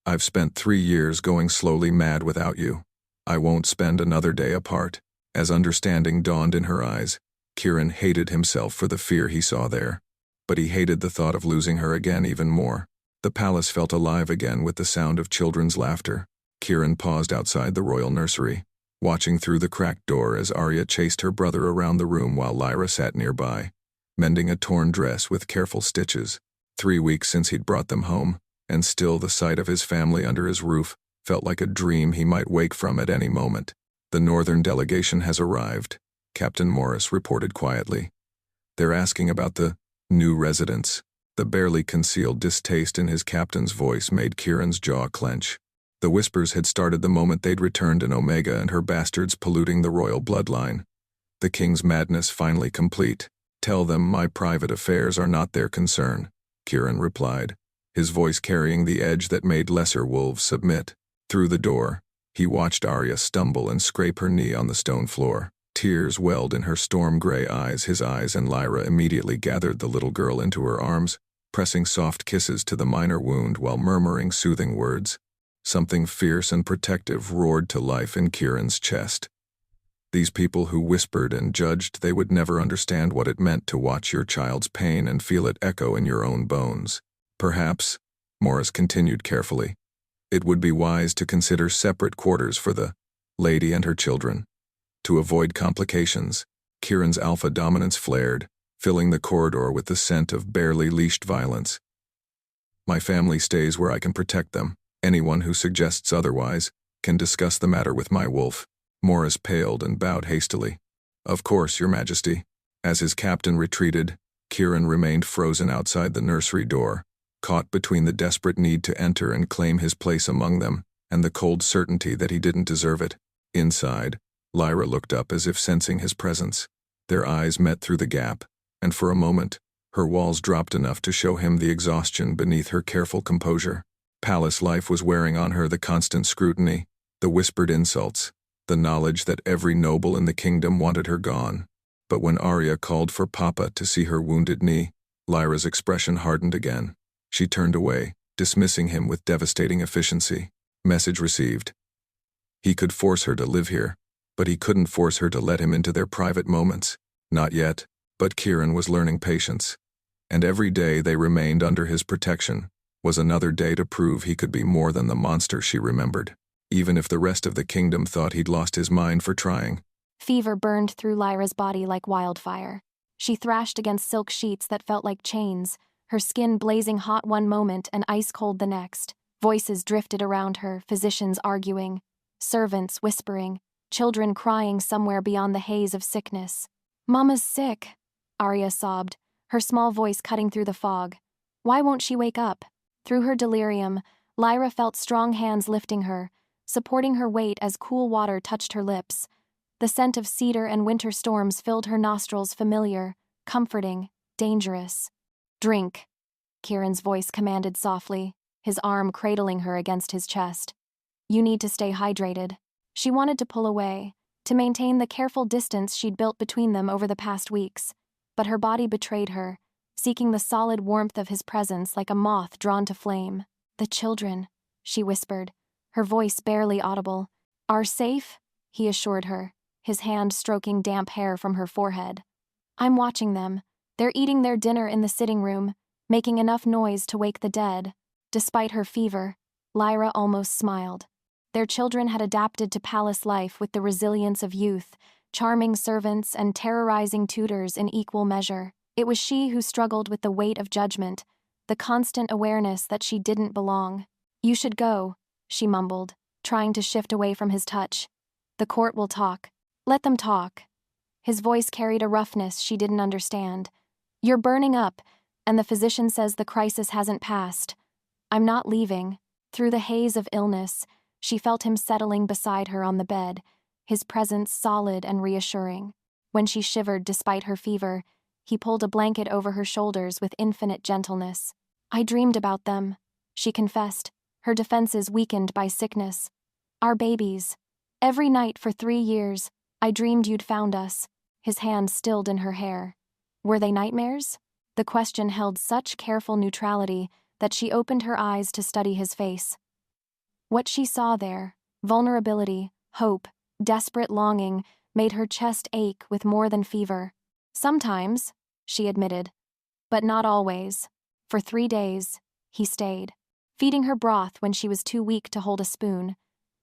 "I've spent 3 years going slowly mad without you. I won't spend another day apart." As understanding dawned in her eyes, Kieran hated himself for the fear he saw there. But he hated the thought of losing her again even more. The palace felt alive again with the sound of children's laughter. Kieran paused outside the royal nursery, watching through the cracked door as Arya chased her brother around the room while Lyra sat nearby, mending a torn dress with careful stitches. 3 weeks since he'd brought them home, and still the sight of his family under his roof felt like a dream he might wake from at any moment. "The northern delegation has arrived," Captain Morris reported quietly. "They're asking about the new residents." The barely concealed distaste in his captain's voice made Kieran's jaw clench. The whispers had started the moment they'd returned in Omega and her bastards polluting the royal bloodline. The king's madness finally complete. "Tell them my private affairs are not their concern," Kieran replied, his voice carrying the edge that made lesser wolves submit. Through the door, he watched Arya stumble and scrape her knee on the stone floor. Tears welled in her storm-gray eyes. His eyes and Lyra immediately gathered the little girl into her arms, pressing soft kisses to the minor wound while murmuring soothing words. Something fierce and protective roared to life in Kieran's chest. These people who whispered and judged they would never understand what it meant to watch your child's pain and feel it echo in your own bones. "Perhaps," Morris continued carefully, "it would be wise to consider separate quarters for the lady and her children." To avoid complications, Kieran's alpha dominance flared, filling the corridor with the scent of barely leashed violence. "My family stays where I can protect them. Anyone who suggests otherwise can discuss the matter with my wolf." Morris paled and bowed hastily. "Of course, Your Majesty." As his captain retreated, Kieran remained frozen outside the nursery door, caught between the desperate need to enter and claim his place among them, and the cold certainty that he didn't deserve it. Inside, Lyra looked up as if sensing his presence. Their eyes met through the gap, and for a moment, Her walls dropped enough to show him the exhaustion beneath her careful composure. Palace life was wearing on her the constant scrutiny, the whispered insults, the knowledge that every noble in the kingdom wanted her gone. But when Arya called for Papa to see her wounded knee, Lyra's expression hardened again. She turned away, dismissing him with devastating efficiency. Message received. He could force her to live here, but he couldn't force her to let him into their private moments. Not yet, but Kieran was learning patience. And every day they remained under his protection was another day to prove he could be more than the monster she remembered, even if the rest of the kingdom thought he'd lost his mind for trying. Fever burned through Lyra's body like wildfire. She thrashed against silk sheets that felt like chains, her skin blazing hot one moment and ice-cold the next. Voices drifted around her, physicians arguing, servants whispering, children crying somewhere beyond the haze of sickness. "Mama's sick," Arya sobbed, her small voice cutting through the fog. Why won't she wake up? Through her delirium, Lyra felt strong hands lifting her, supporting her weight as cool water touched her lips. The scent of cedar and winter storms filled her nostrils, familiar, comforting, dangerous. "Drink," Kieran's voice commanded softly, his arm cradling her against his chest. "You need to stay hydrated." She wanted to pull away, to maintain the careful distance she'd built between them over the past weeks, but her body betrayed her, seeking the solid warmth of his presence like a moth drawn to flame. "The children," she whispered, her voice barely audible. "Are safe," he assured her, his hand stroking damp hair from her forehead. "I'm watching them. They're eating their dinner in the sitting room, making enough noise to wake the dead." Despite her fever, Lyra almost smiled. Their children had adapted to palace life with the resilience of youth, charming servants and terrorizing tutors in equal measure. It was she who struggled with the weight of judgment, the constant awareness that she didn't belong. "You should go," she mumbled, trying to shift away from his touch. "The court will talk." "Let them talk." His voice carried a roughness she didn't understand. "You're burning up, and the physician says the crisis hasn't passed." "I'm not leaving." Through the haze of illness, she felt him settling beside her on the bed, his presence solid and reassuring. When she shivered despite her fever, he pulled a blanket over her shoulders with infinite gentleness. "I dreamed about them," she confessed, her defenses weakened by sickness. "Our babies. Every night for 3 years, I dreamed you'd found us." His hand stilled in her hair. Were they nightmares? The question held such careful neutrality that she opened her eyes to study his face. What she saw there, vulnerability, hope, desperate longing, made her chest ache with more than fever. "Sometimes," she admitted, "but not always." For 3 days, he stayed, feeding her broth when she was too weak to hold a spoon,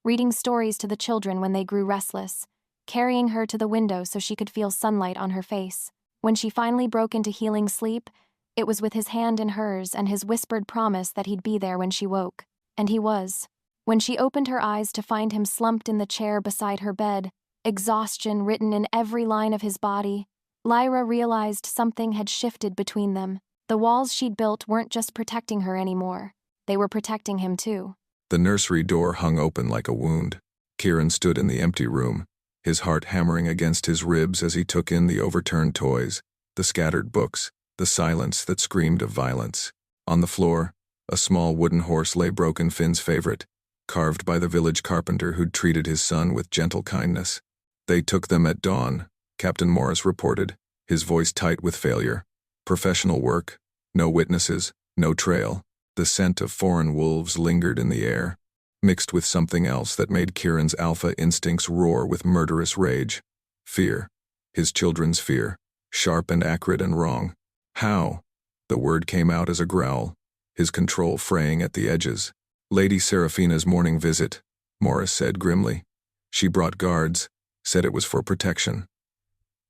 reading stories to the children when they grew restless, carrying her to the window so she could feel sunlight on her face. When she finally broke into healing sleep, it was with his hand in hers and his whispered promise that he'd be there when she woke. And he was. When she opened her eyes to find him slumped in the chair beside her bed, exhaustion written in every line of his body, Lyra realized something had shifted between them. The walls she'd built weren't just protecting her anymore. They were protecting him too. The nursery door hung open like a wound. Kieran stood in the empty room, his heart hammering against his ribs as he took in the overturned toys, the scattered books, the silence that screamed of violence. On the floor, a small wooden horse lay broken Finn's favorite, carved by the village carpenter who'd treated his son with gentle kindness. "They took them at dawn," Captain Morris reported, his voice tight with failure. "Professional work, no witnesses, no trail." The scent of foreign wolves lingered in the air, mixed with something else that made Kieran's alpha instincts roar with murderous rage. Fear. His children's fear. Sharp and acrid and wrong. "How?" The word came out as a growl, his control fraying at the edges. "Lady Seraphina's morning visit," Morris said grimly. "She brought guards, said it was for protection."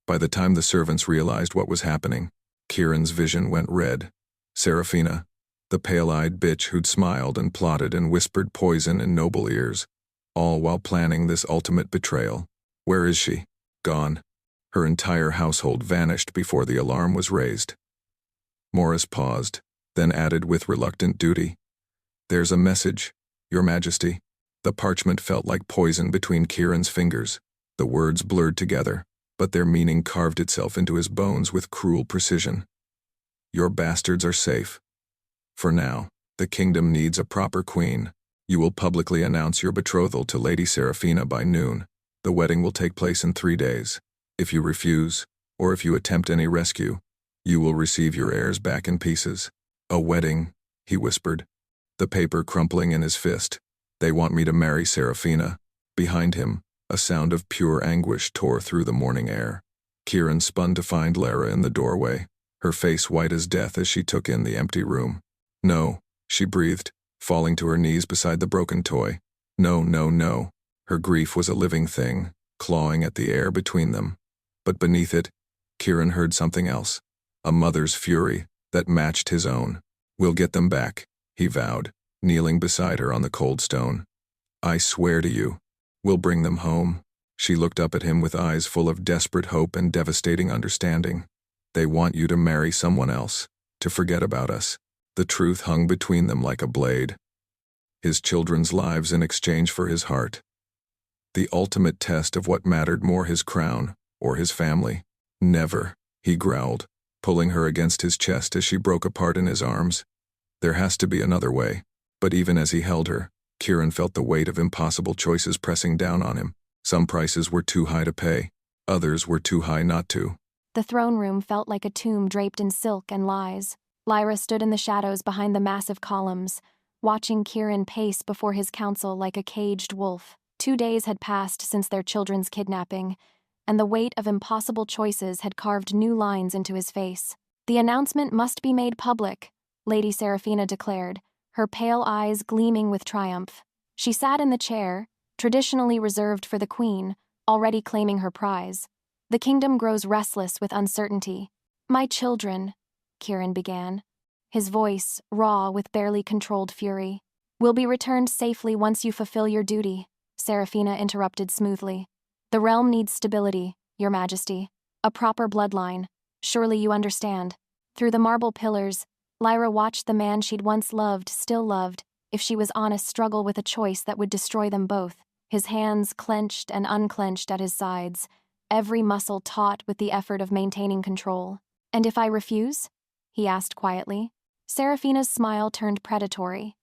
By the time the servants realized what was happening, Kieran's vision went red. Seraphina, the pale-eyed bitch who'd smiled and plotted and whispered poison in noble ears, all while planning this ultimate betrayal. Where is she? Gone. Her entire household vanished before the alarm was raised. Morris paused, then added with reluctant duty, "There's a message, Your Majesty." The parchment felt like poison between Kieran's fingers. The words blurred together, but their meaning carved itself into his bones with cruel precision. Your bastards are safe. For now, the kingdom needs a proper queen. You will publicly announce your betrothal to Lady Seraphina by noon. The wedding will take place in 3 days. If you refuse, or if you attempt any rescue, you will receive your heirs back in pieces. A wedding, he whispered, the paper crumpling in his fist. They want me to marry Seraphina. Behind him, a sound of pure anguish tore through the morning air. Kieran spun to find Lyra in the doorway, her face white as death as she took in the empty room. No, she breathed, falling to her knees beside the broken toy. No, no, no. Her grief was a living thing, clawing at the air between them. But beneath it, Kieran heard something else, a mother's fury that matched his own. We'll get them back, he vowed, kneeling beside her on the cold stone. I swear to you, we'll bring them home. She looked up at him with eyes full of desperate hope and devastating understanding. They want you to marry someone else, to forget about us. The truth hung between them like a blade. His children's lives in exchange for his heart. The ultimate test of what mattered more, his crown or his family. Never, he growled, pulling her against his chest as she broke apart in his arms. There has to be another way. But even as he held her, Kieran felt the weight of impossible choices pressing down on him. Some prices were too high to pay. Others were too high not to. The throne room felt like a tomb draped in silk and lies. Lyra stood in the shadows behind the massive columns, watching Kieran pace before his council like a caged wolf. 2 days had passed since their children's kidnapping, and the weight of impossible choices had carved new lines into his face. The announcement must be made public, Lady Seraphina declared, her pale eyes gleaming with triumph. She sat in the chair, traditionally reserved for the queen, already claiming her prize. The kingdom grows restless with uncertainty. My children, Kieran began, his voice raw with barely controlled fury. Will be returned safely once you fulfill your duty, Seraphina interrupted smoothly. The realm needs stability, Your Majesty. A proper bloodline. Surely you understand. Through the marble pillars, Lyra watched the man she'd once loved, still loved, if she was honest, struggle with a choice that would destroy them both. His hands clenched and unclenched at his sides, every muscle taut with the effort of maintaining control. And if I refuse? He asked quietly. Seraphina's smile turned predatory.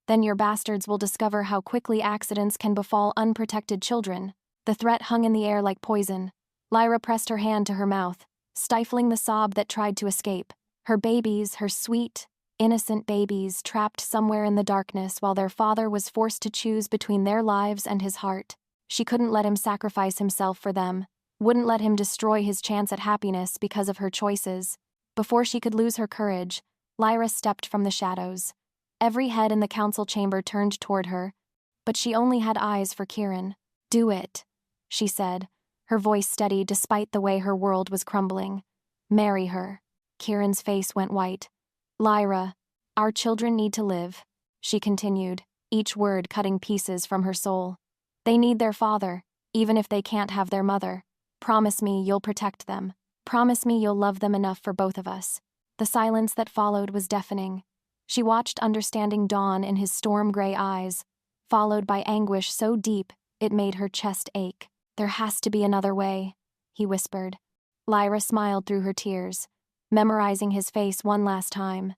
Then your bastards will discover how quickly accidents can befall unprotected children. The threat hung in the air like poison. Lyra pressed her hand to her mouth, stifling the sob that tried to escape. Her babies, her sweet, innocent babies, trapped somewhere in the darkness while their father was forced to choose between their lives and his heart. She couldn't let him sacrifice himself for them, wouldn't let him destroy his chance at happiness because of her choices. Before she could lose her courage, Lyra stepped from the shadows. Every head in the council chamber turned toward her, but she only had eyes for Kieran. Do it, she said, her voice steady despite the way her world was crumbling. Marry her. Kieran's face went white. Lyra, our children need to live, she continued, each word cutting pieces from her soul. They need their father, even if they can't have their mother. Promise me you'll protect them. Promise me you'll love them enough for both of us. The silence that followed was deafening. She watched understanding dawn in his storm-gray eyes, followed by anguish so deep it made her chest ache. There has to be another way, he whispered. Lyra smiled through her tears, memorizing his face one last time.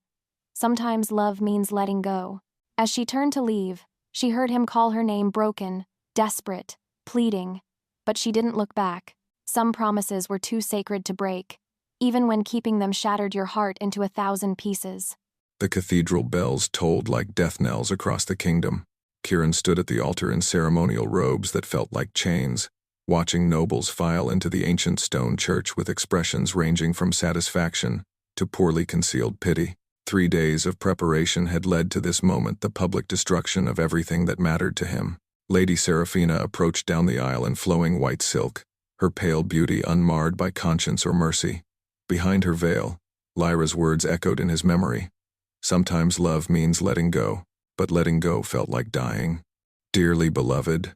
Sometimes love means letting go. As she turned to leave, she heard him call her name, broken, desperate, pleading, but she didn't look back. Some promises were too sacred to break, even when keeping them shattered your heart into 1,000 pieces. The cathedral bells tolled like death knells across the kingdom. Kieran stood at the altar in ceremonial robes that felt like chains, watching nobles file into the ancient stone church with expressions ranging from satisfaction to poorly concealed pity. 3 days of preparation had led to this moment, the public destruction of everything that mattered to him. Lady Seraphina approached down the aisle in flowing white silk, her pale beauty unmarred by conscience or mercy. Behind her veil, Lyra's words echoed in his memory. Sometimes love means letting go, but letting go felt like dying. Dearly beloved,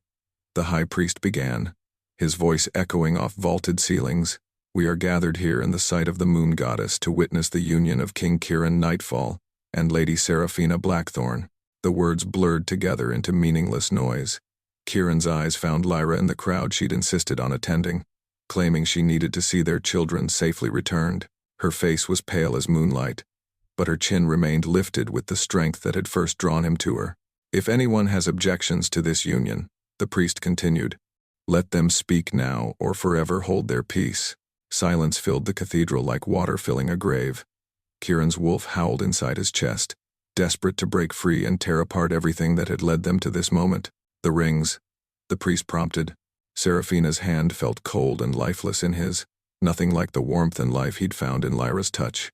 the high priest began, his voice echoing off vaulted ceilings. We are gathered here in the sight of the moon goddess to witness the union of King Kieran Nightfall and Lady Seraphina Blackthorn. The words blurred together into meaningless noise. Kieran's eyes found Lyra in the crowd she'd insisted on attending, claiming she needed to see their children safely returned. Her face was pale as moonlight, but her chin remained lifted with the strength that had first drawn him to her. If anyone has objections to this union, the priest continued, let them speak now or forever hold their peace. Silence filled the cathedral like water filling a grave. Kieran's wolf howled inside his chest, desperate to break free and tear apart everything that had led them to this moment. The rings, the priest prompted. Seraphina's hand felt cold and lifeless in his, nothing like the warmth and life he'd found in Lyra's touch.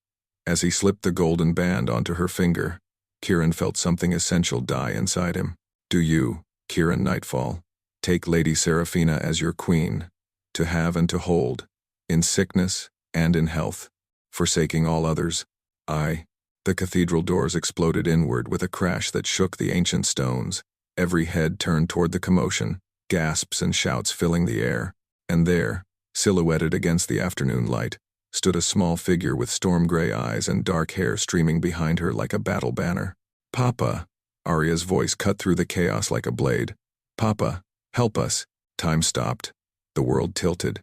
As he slipped the golden band onto her finger, Kieran felt something essential die inside him. Do you, Kieran Nightfall, take Lady Seraphina as your queen, to have and to hold, in sickness and in health, forsaking all others? I. The cathedral doors exploded inward with a crash that shook the ancient stones. Every head turned toward the commotion, gasps and shouts filling the air. And there, silhouetted against the afternoon light, stood a small figure with storm-gray eyes and dark hair streaming behind her like a battle banner. Papa! Arya's voice cut through the chaos like a blade. Papa, help us! Time stopped. The world tilted.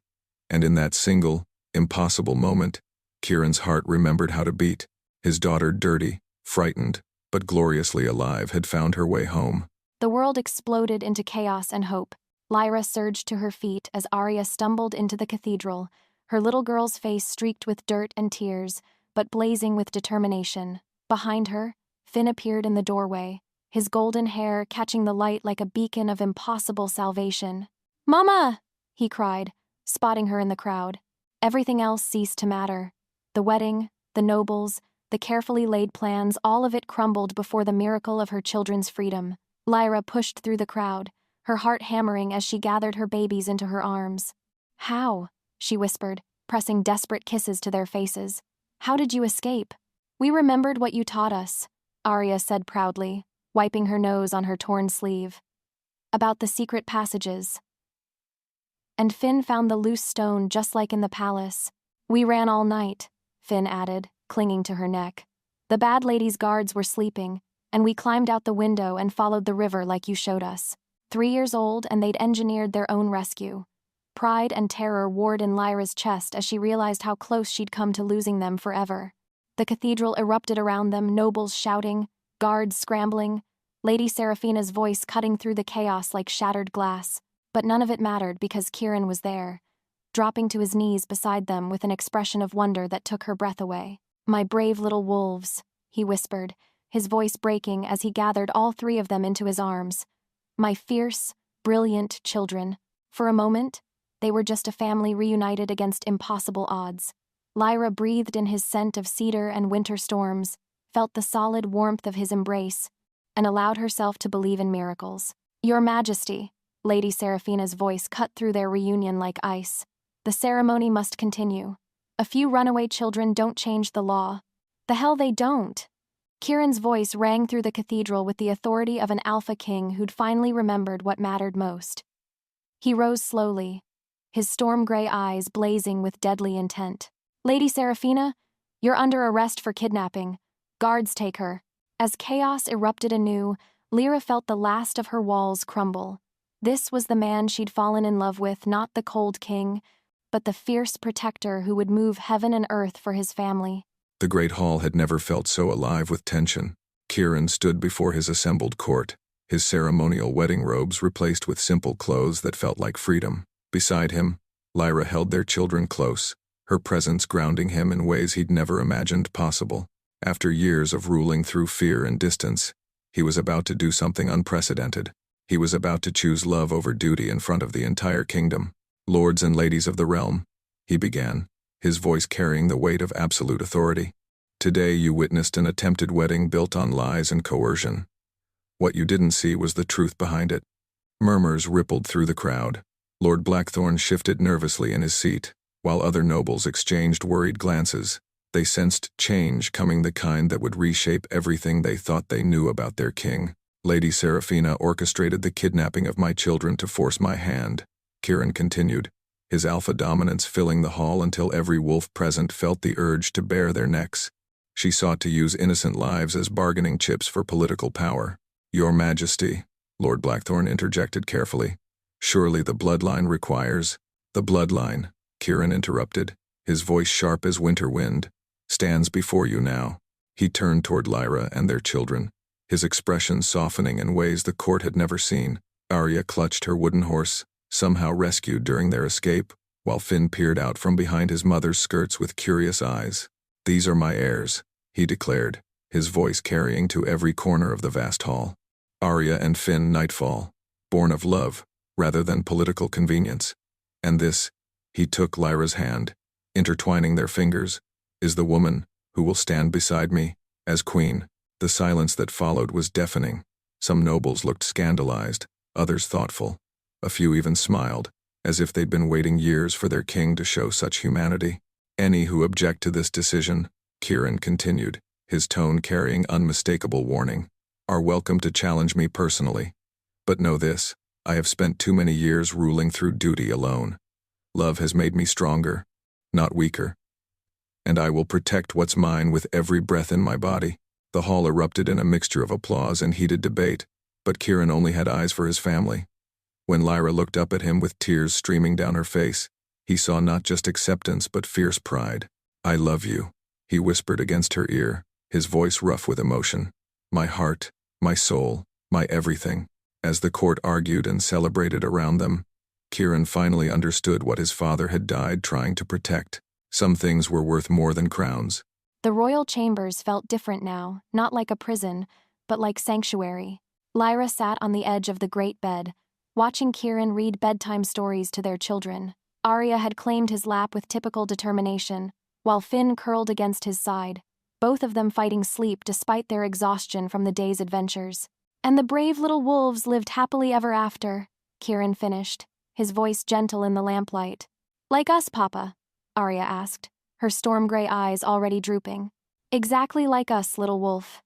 And in that single, impossible moment, Kieran's heart remembered how to beat. His daughter, dirty, frightened, but gloriously alive, had found her way home. The world exploded into chaos and hope. Lyra surged to her feet as Arya stumbled into the cathedral, her little girl's face streaked with dirt and tears, but blazing with determination. Behind her, Finn appeared in the doorway, his golden hair catching the light like a beacon of impossible salvation. "Mama!" he cried, spotting her in the crowd. Everything else ceased to matter. The wedding, the nobles, the carefully laid plans, all of it crumbled before the miracle of her children's freedom. Lyra pushed through the crowd, her heart hammering as she gathered her babies into her arms. "How?" she whispered, pressing desperate kisses to their faces. "How did you escape?" "We remembered what you taught us," Arya said proudly, wiping her nose on her torn sleeve. "About the secret passages." "And Finn found the loose stone just like in the palace. We ran all night," Finn added, clinging to her neck. "The bad lady's guards were sleeping, and we climbed out the window and followed the river like you showed us. 3 years old, and they'd engineered their own rescue." Pride and terror warred in Lyra's chest as she realized how close she'd come to losing them forever. The cathedral erupted around them, nobles shouting, guards scrambling, Lady Seraphina's voice cutting through the chaos like shattered glass. But none of it mattered because Kieran was there, dropping to his knees beside them with an expression of wonder that took her breath away. "My brave little wolves," he whispered, his voice breaking as he gathered all 3 of them into his arms. "My fierce, brilliant children." For a moment, they were just a family reunited against impossible odds. Lyra breathed in his scent of cedar and winter storms, felt the solid warmth of his embrace, and allowed herself to believe in miracles. "Your Majesty," Lady Seraphina's voice cut through their reunion like ice. "The ceremony must continue. A few runaway children don't change the law." "The hell they don't!" Kieran's voice rang through the cathedral with the authority of an alpha king who'd finally remembered what mattered most. He rose slowly, his storm-gray eyes blazing with deadly intent. "Lady Seraphina, you're under arrest for kidnapping. Guards take her." As chaos erupted anew, Lyra felt the last of her walls crumble. This was the man she'd fallen in love with, not the cold king, but the fierce protector who would move heaven and earth for his family. The great hall had never felt so alive with tension. Kieran stood before his assembled court, his ceremonial wedding robes replaced with simple clothes that felt like freedom. Beside him, Lyra held their children close, her presence grounding him in ways he'd never imagined possible. After years of ruling through fear and distance, he was about to do something unprecedented. He was about to choose love over duty in front of the entire kingdom. "Lords and ladies of the realm," he began, his voice carrying the weight of absolute authority. "Today you witnessed an attempted wedding built on lies and coercion. What you didn't see was the truth behind it." Murmurs rippled through the crowd. Lord Blackthorn shifted nervously in his seat, while other nobles exchanged worried glances. They sensed change coming, the kind that would reshape everything they thought they knew about their king. "Lady Seraphina orchestrated the kidnapping of my children to force my hand," Kieran continued, his alpha dominance filling the hall until every wolf present felt the urge to bare their necks. "She sought to use innocent lives as bargaining chips for political power." "Your Majesty," Lord Blackthorn interjected carefully. "Surely the bloodline requires—" "The bloodline," Kieran interrupted, his voice sharp as winter wind, stands before you now. He turned toward Lyra and their children, his expression softening in ways the court had never seen. Arya clutched her wooden horse, somehow rescued during their escape, while Finn peered out from behind his mother's skirts with curious eyes. "These are my heirs," he declared, his voice carrying to every corner of the vast hall. Arya and Finn Nightfall, born of love, rather than political convenience. And this, he took Lyra's hand, intertwining their fingers, is the woman who will stand beside me as queen. The silence that followed was deafening. Some nobles looked scandalized, others thoughtful. A few even smiled, as if they'd been waiting years for their king to show such humanity. "Any who object to this decision," Kieran continued, his tone carrying unmistakable warning, "are welcome to challenge me personally. But know this, I have spent too many years ruling through duty alone. Love has made me stronger, not weaker. And I will protect what's mine with every breath in my body." The hall erupted in a mixture of applause and heated debate, but Kieran only had eyes for his family. When Lyra looked up at him with tears streaming down her face, he saw not just acceptance but fierce pride. "I love you," he whispered against her ear, his voice rough with emotion. "My heart, my soul, my everything." As the court argued and celebrated around them, Kieran finally understood what his father had died trying to protect. Some things were worth more than crowns. The royal chambers felt different now, not like a prison, but like sanctuary. Lyra sat on the edge of the great bed, watching Kieran read bedtime stories to their children. Arya had claimed his lap with typical determination, while Finn curled against his side, both of them fighting sleep despite their exhaustion from the day's adventures. "And the brave little wolves lived happily ever after," Kieran finished, his voice gentle in the lamplight. "Like us, Papa?" Arya asked, her storm-gray eyes already drooping. "Exactly like us, little wolf."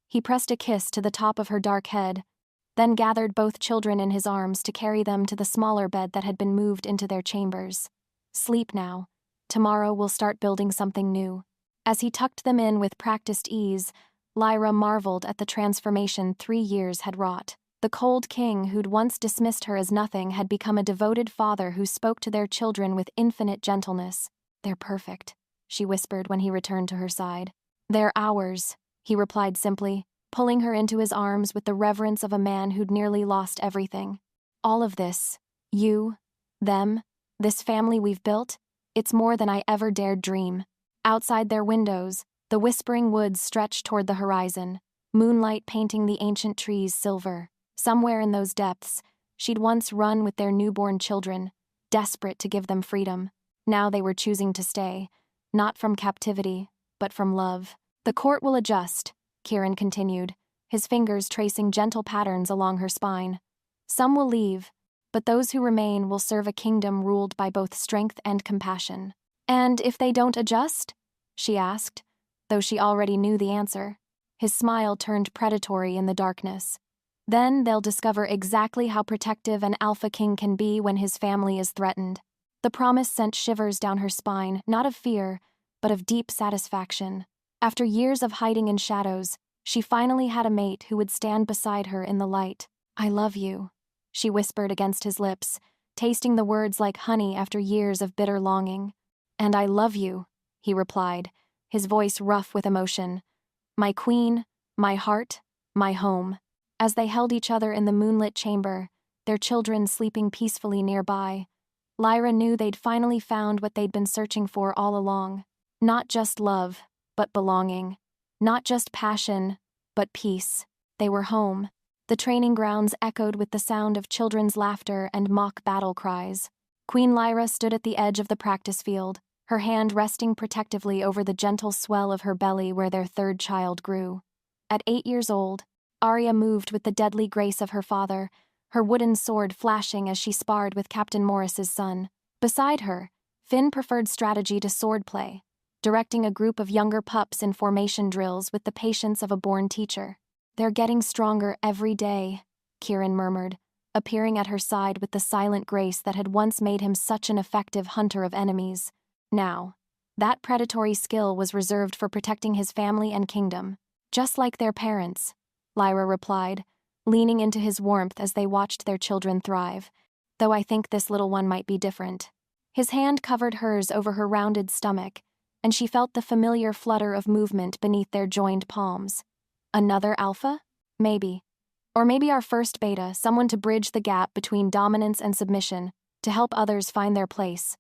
He pressed a kiss to the top of her dark head, then gathered both children in his arms to carry them to the smaller bed that had been moved into their chambers. "Sleep now. Tomorrow we'll start building something new." As he tucked them in with practiced ease, Lyra marveled at the transformation 3 years had wrought. The cold king who'd once dismissed her as nothing had become a devoted father who spoke to their children with infinite gentleness. "They're perfect," she whispered when he returned to her side. "They're ours," he replied simply, pulling her into his arms with the reverence of a man who'd nearly lost everything. "All of this, you, them, this family we've built, it's more than I ever dared dream." Outside their windows, the whispering woods stretched toward the horizon, moonlight painting the ancient trees silver. Somewhere in those depths, she'd once run with their newborn children, desperate to give them freedom. Now they were choosing to stay, not from captivity, but from love. "The court will adjust," Kieran continued, his fingers tracing gentle patterns along her spine. "Some will leave, but those who remain will serve a kingdom ruled by both strength and compassion." "And if they don't adjust?" she asked, though she already knew the answer. His smile turned predatory in the darkness. "Then they'll discover exactly how protective an alpha king can be when his family is threatened." The promise sent shivers down her spine, not of fear, but of deep satisfaction. After years of hiding in shadows, she finally had a mate who would stand beside her in the light. "I love you," she whispered against his lips, tasting the words like honey after years of bitter longing. "And I love you," he replied, his voice rough with emotion. "My queen, my heart, my home." As they held each other in the moonlit chamber, their children sleeping peacefully nearby, Lyra knew they'd finally found what they'd been searching for all along. Not just love, but belonging. Not just passion, but peace. They were home. The training grounds echoed with the sound of children's laughter and mock battle cries. Queen Lyra stood at the edge of the practice field, her hand resting protectively over the gentle swell of her belly where their third child grew. At 8 years old, Arya moved with the deadly grace of her father, her wooden sword flashing as she sparred with Captain Morris's son. Beside her, Finn preferred strategy to swordplay, directing a group of younger pups in formation drills with the patience of a born teacher. "They're getting stronger every day," Kieran murmured, appearing at her side with the silent grace that had once made him such an effective hunter of enemies. Now, that predatory skill was reserved for protecting his family and kingdom. "Just like their parents," Lyra replied, leaning into his warmth as they watched their children thrive. "Though I think this little one might be different." His hand covered hers over her rounded stomach, and she felt the familiar flutter of movement beneath their joined palms. Another alpha? Maybe. Or maybe our first beta, someone to bridge the gap between dominance and submission, to help others find their place.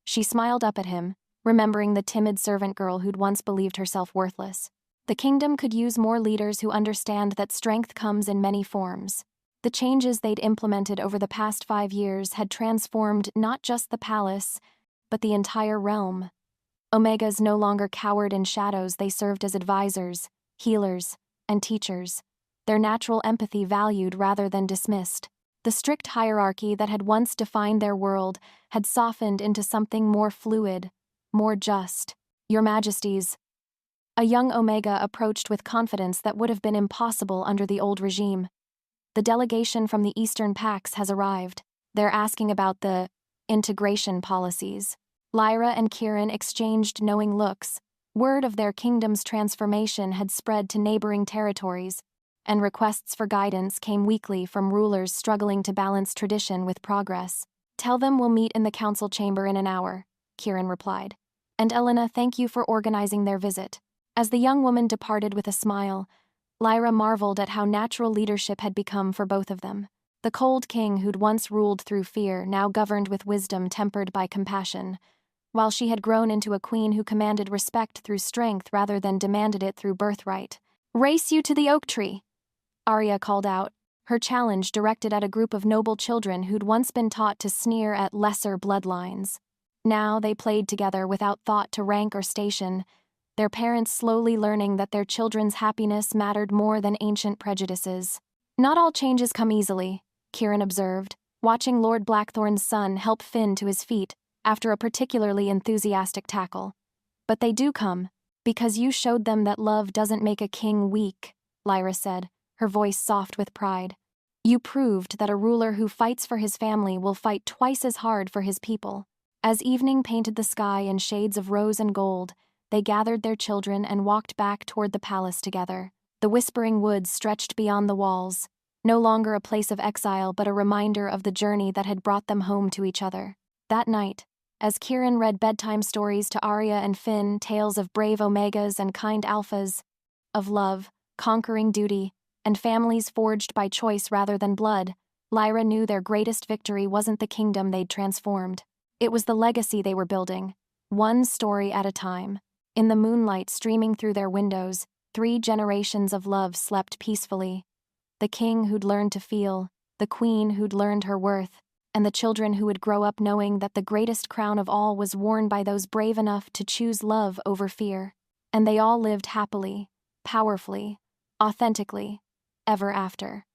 She smiled up at him, remembering the timid servant girl who'd once believed herself worthless. The kingdom could use more leaders who understand that strength comes in many forms. The changes they'd implemented over the past 5 years had transformed not just the palace, but the entire realm. Omegas no longer cowered in shadows, they served as advisors, healers, and teachers, their natural empathy valued rather than dismissed. The strict hierarchy that had once defined their world had softened into something more fluid, more just. Your Majesties. A young Omega approached with confidence that would have been impossible under the old regime. The delegation from the Eastern Pax has arrived. They're asking about the integration policies. Lyra and Kieran exchanged knowing looks. Word of their kingdom's transformation had spread to neighboring territories, and requests for guidance came weekly from rulers struggling to balance tradition with progress. Tell them we'll meet in the council chamber in an hour, Kieran replied. And Elena, thank you for organizing their visit. As the young woman departed with a smile, Lyra marveled at how natural leadership had become for both of them. The cold king who'd once ruled through fear now governed with wisdom tempered by compassion, while she had grown into a queen who commanded respect through strength rather than demanded it through birthright. Race you to the oak tree, Arya called out, her challenge directed at a group of noble children who'd once been taught to sneer at lesser bloodlines. Now they played together without thought to rank or station, their parents slowly learning that their children's happiness mattered more than ancient prejudices. Not all changes come easily, Kieran observed, watching Lord Blackthorn's son help Finn to his feet after a particularly enthusiastic tackle. But they do come, because you showed them that love doesn't make a king weak, Lyra said, her voice soft with pride. You proved that a ruler who fights for his family will fight twice as hard for his people. As evening painted the sky in shades of rose and gold, they gathered their children and walked back toward the palace together. The whispering woods stretched beyond the walls, no longer a place of exile but a reminder of the journey that had brought them home to each other. That night, as Kieran read bedtime stories to Arya and Finn, tales of brave Omegas and kind Alphas, of love, conquering duty, and families forged by choice rather than blood, Lyra knew their greatest victory wasn't the kingdom they'd transformed. It was the legacy they were building, one story at a time. In the moonlight streaming through their windows, 3 generations of love slept peacefully. The king who'd learned to feel, the queen who'd learned her worth, and the children who would grow up knowing that the greatest crown of all was worn by those brave enough to choose love over fear. And they all lived happily, powerfully, authentically, ever after.